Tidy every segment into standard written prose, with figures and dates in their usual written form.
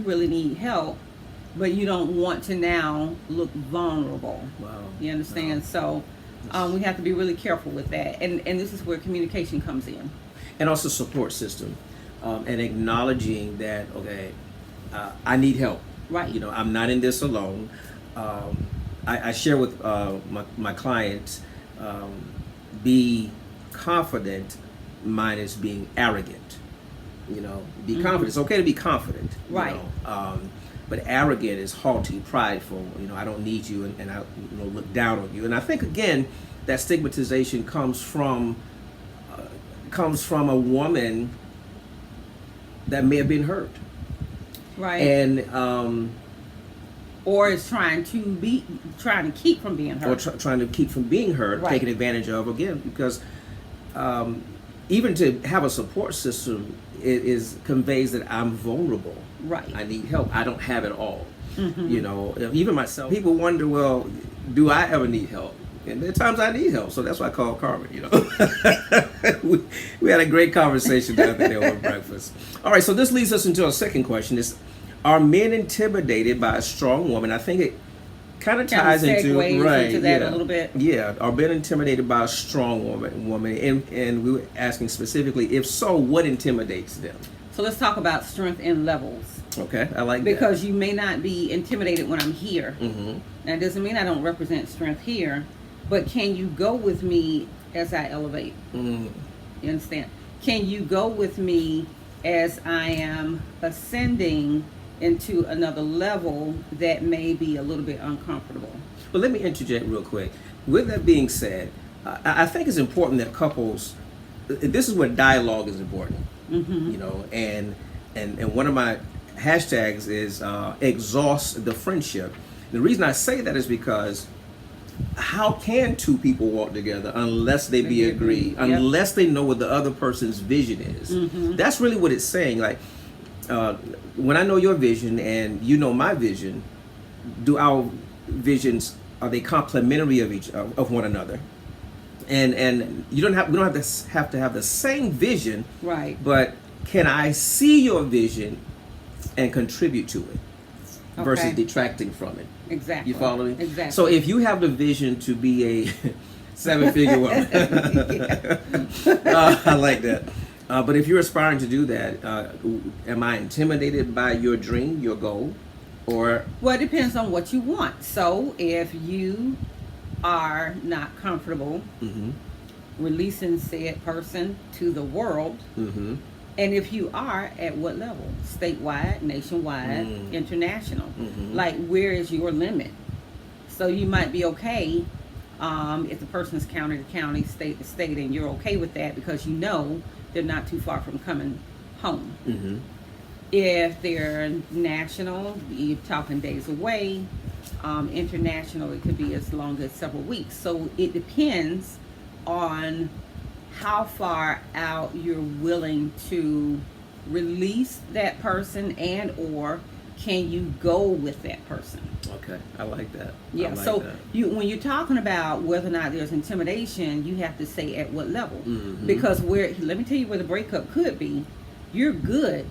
really need help, but you don't want to now look vulnerable. Wow. You understand? Wow. So we have to be really careful with that. And this is where communication comes in. And also support system, and acknowledging that, okay, I need help. Right. You know, I'm not in this alone. I share with my clients, be confident minus being arrogant. You know, be confident. It's okay to be confident. Right. You know? But arrogant is haughty, prideful. You know, I don't need you, and I look down on you. And I think again that stigmatization comes from a woman that may have been hurt. Right. And or is trying to keep from being hurt. Or trying to keep from being hurt, right. taken advantage of again, because even to have a support system is conveys that I'm vulnerable. Right. I need help. I don't have it all. Mm-hmm. You know, even myself. People wonder, well, do I ever need help? And there are times I need help, so that's why I call Carmen. You know, we had a great conversation the other day over breakfast. All right, so this leads us into our second question: Is are men intimidated by a strong woman? I think it kind of ties into that a little bit. Yeah, are men intimidated by a strong woman? And we were asking specifically, if so, what intimidates them? So let's talk about strength in levels. Okay, I like because that. You may not be intimidated when I'm here. Mm-hmm. That doesn't mean I don't represent strength here, but can you go with me as I elevate? Mm-hmm. You understand? Can you go with me as I am ascending into another level that may be a little bit uncomfortable? Well, let me interject real quick. With that being said, I think it's important that couples, this is where dialogue is important. Mm-hmm. You know, and one of my hashtags is exhaust the friendship. The reason I say that is because how can two people walk together unless they be agreed, unless they know what the other person's vision is? Mm-hmm. That's really what it's saying. Like, when I know your vision and you know my vision, do our visions, are they complementary of one another? And we don't have to have the same vision, right? But can I see your vision and contribute to it versus detracting from it? Exactly. You follow me? Exactly. So if you have the vision to be a 7-figure woman, I like that. But if you're aspiring to do that, am I intimidated by your dream, your goal, or? Well, it depends on what you want. So if you are not comfortable mm-hmm. releasing said person to the world, mm-hmm. and if you are, at what level? Statewide, nationwide, international? Mm-hmm. Like, where is your limit? So you might be okay if the person is county to county, state to state, and you're okay with that because you know they're not too far from coming home. Mm-hmm. If they're national, you're talking days away. International, it could be as long as several weeks. So it depends on how far out you're willing to release that person, and or can you go with that person? Okay, I like that. Yeah. I like So that. when you're talking about whether or not there's intimidation, you have to say at what level. Mm-hmm. Because let me tell you where the breakup could be. You're good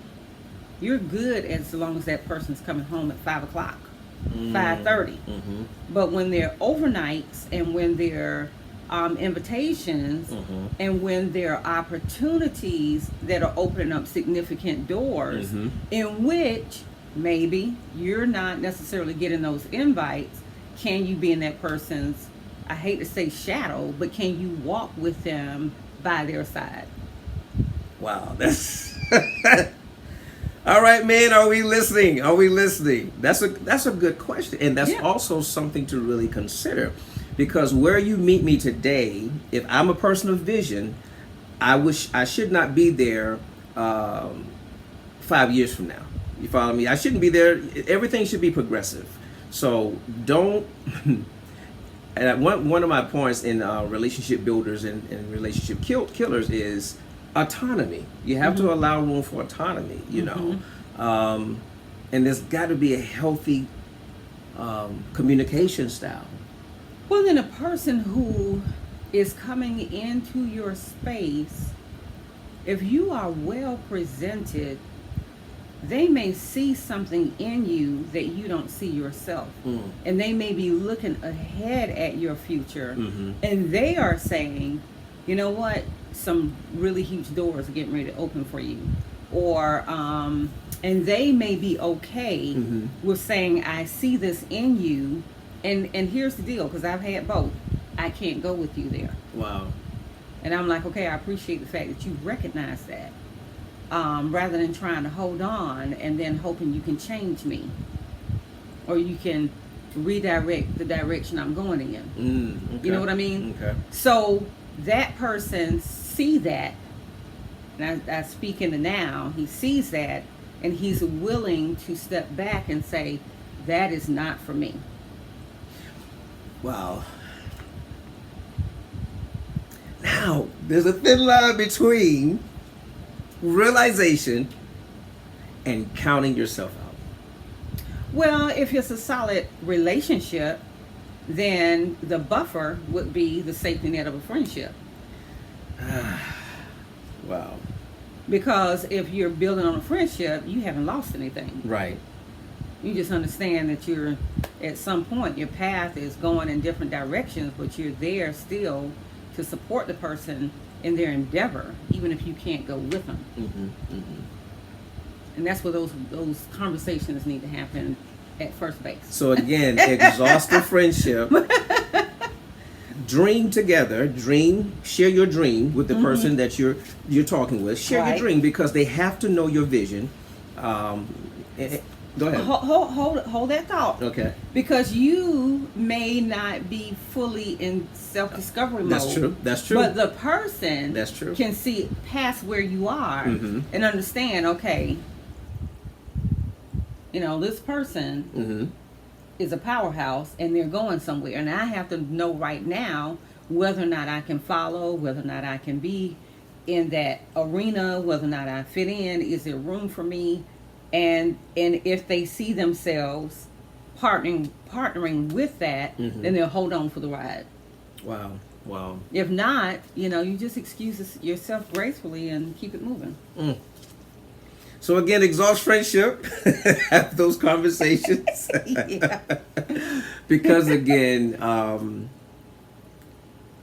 as long as that person's coming home at 5:00. 5:30. Mm-hmm. But when they're overnights and when they're invitations mm-hmm. and when there are opportunities that are opening up significant doors mm-hmm. in which maybe you're not necessarily getting those invites, can you be in that person's, I hate to say shadow, but can you walk with them by their side? Wow, that's all right, man. Are we listening? That's a good question, and that's also something to really consider, because where you meet me today, if I'm a person of vision, I should not be there 5 years from now. You follow me? I shouldn't be there. Everything should be progressive. So don't. And one of my points in relationship builders and relationship killers is autonomy. You have to allow room for autonomy, you know. And there's got to be a healthy communication style. Well, then a person who is coming into your space, if you are well presented they may see something in you that you don't see yourself. And they may be looking ahead at your future, and they are saying, you know what, some really huge doors are getting ready to open for you. Or and they may be okay with saying, I see this in you, and here's the deal, because I've had both. I can't go with you there. Wow. And I'm like, okay, I appreciate the fact that you recognize that. Rather than trying to hold on and then hoping you can change me, or you can redirect the direction I'm going in. Okay. You know what I mean? Okay. So that person see that, and I speak in the now, he sees that, and he's willing to step back and say, that is not for me. Wow. Now, there's a thin line between realization and counting yourself out. Well, if it's a solid relationship, then the buffer would be the safety net of a friendship. Wow. Because if you're building on a friendship, you haven't lost anything. Right. You just understand that you're, at some point, your path is going in different directions, but you're there still to support the person in their endeavor, even if you can't go with them. And that's where those conversations need to happen at first base. So again, exhaustive friendship. Dream together. Share your dream with the person that you're talking with. Share your dream, because they have to know your vision. Go ahead. Hold that thought. Okay. Because you may not be fully in self-discovery mode. That's true. That's true. But the person That's true. can see past where you are and understand, okay, you know, this person is a powerhouse and they're going somewhere. And I have to know right now whether or not I can follow, whether or not I can be in that arena, whether or not I fit in. Is there room for me? And if they see themselves partnering with that, then they'll hold on for the ride. Wow. If not, you know, you just excuse yourself gracefully and keep it moving. So again, exhaust friendship. Have those conversations. Because again,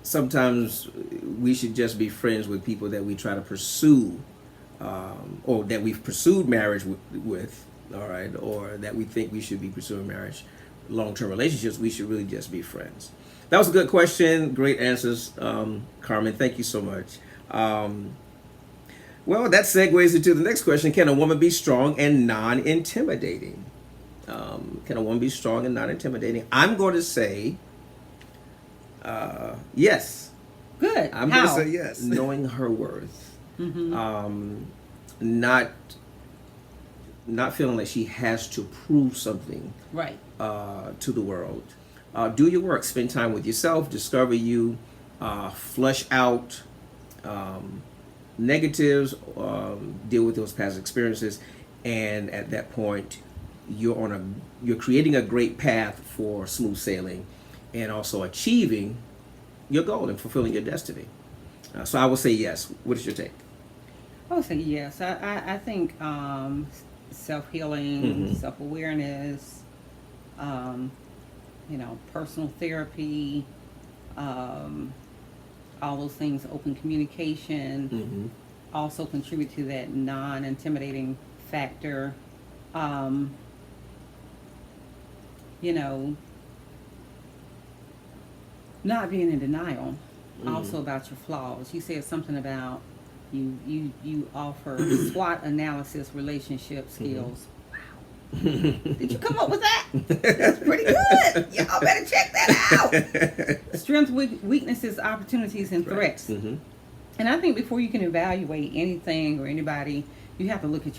sometimes we should just be friends with people that we try to pursue. Or that we've pursued marriage with, all right, or that we think we should be pursuing marriage, long-term relationships. We should really just be friends. That was a good question. Great answers, Carmen. Thank you so much. Well, that segues into the next question. Can a woman be strong and non-intimidating? Can a woman be strong and non-intimidating? I'm going to say yes. Good. I'm going to say yes. Knowing her worth. Not feeling like she has to prove something to the world. Do your work. Spend time with yourself. Discover you. Flush out negatives. Deal with those past experiences, and at that point, you're creating a great path for smooth sailing, and also achieving your goal and fulfilling your destiny. So I will say yes. What is your take? I would say yes. I think self-healing, self-awareness, you know, personal therapy, all those things, open communication, also contribute to that non-intimidating factor. You know, not being in denial, also about your flaws. You said something about you offer SWOT analysis relationship skills. Wow. Did you come up with that? That's pretty good. Y'all better check that out. Strengths, weaknesses, opportunities, and threats. And I think before you can evaluate anything or anybody, you have to look at